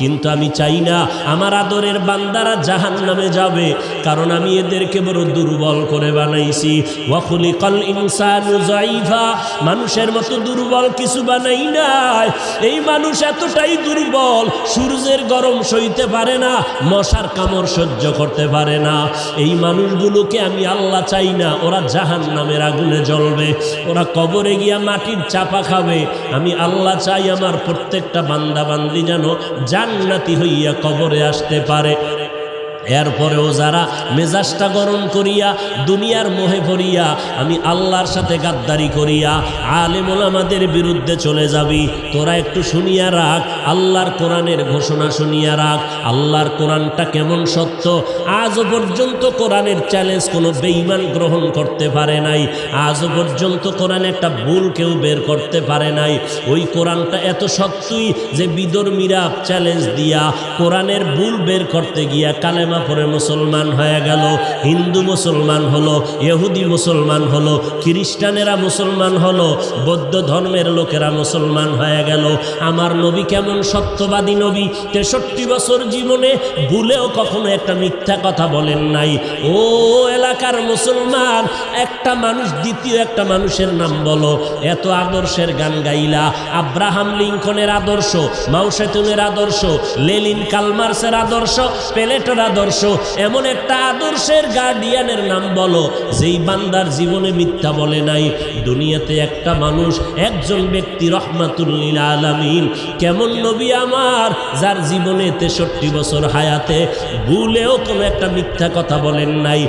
কিন্তু আমি চাই না আমার আদরের বান্দারা জাহান্নামে যাবে, কারণ আমি এদেরকে বড় দুর্বল করে বানাইছি। ওয়া খুলিকাল ইনসানু যায়ীফা, মানুষের মতো দুর্বল কিছু বানাই নাই। এই মানুষ এতটাই দুর্বল, সূর্যের গরম সইতে পারে না, মশার কামড় সহ্য করতে পারে না। এই মানুষগুলোকে আমি আল্লাহ চাই না ওরা জাহান্নামের আগুনে জ্বলবে, ওরা কবরে গিয়া মাটির চাপা খাবে। আমি আল্লাহ চাই আমার প্রত্যেকটা বান্দা বান্দি যেন জান্নাতি হইয়া কবরে আসতে পারে। এরপরেও যারা মেজাজটা গরম করিয়া দুনিয়ার মোহে পড়িয়া আমি আল্লাহর সাথে গাদ্দারি করিয়া আলেম ওলামাদের বিরুদ্ধে চলে যাবি, তোরা একটু শুনিয়া রাখ, আল্লাহর কোরআনের ঘোষণা শুনিয়া রাখ। আল্লাহর কোরআনটা কেমন সত্য, আজও পর্যন্ত কোরআনের চ্যালেঞ্জ কোনো বেঈমান গ্রহণ করতে পারে নাই। আজও পর্যন্ত কোরআনে একটা ভুল কেউ বের করতে পারে নাই। ওই কোরআনটা এত সত্যই যে বিধর্মীরা চ্যালেঞ্জ দিয়া কোরআনের ভুল বের করতে গিয়া কালেমা পরে মুসলমান হয়ে গেল, হিন্দু মুসলমান হলো, ইহুদি মুসলমান হলো, খ্রিস্টানেরা মুসলমান হলো, বৌদ্ধ ধর্মের লোকেরা মুসলমান হয়ে গেল। আমার নবী কেমন সত্যবাদী নবী, 63 বছর জীবনে ভুলেও কখনো একটা মিথ্যা কথা বলেন নাই। ও এলাকার মুসলমান, একটা মানুষ দ্বিতীয় একটা মানুষের নাম বলো। এত আদর্শের গান গাইলা, আব্রাহাম লিঙ্কনের আদর্শ, মাও সেতুনের আদর্শ, লেনিন কালমার্সের আদর্শ, প্লেটোর আদর্শ, এমন একটা আদর্শের গার্ডিয়ানের নাম বলো যেই বান্দার জীবনে মিথ্যা বলে নাই। দুনিয়াতে একটা মানুষ, একজন ব্যক্তি রহমাতুল লিল আলামিন, কেমন নবী আমার যার জীবনে 63 বছর হায়াতে ভুলেও কোনো একটা মিথ্যা কথা বলেন নাই।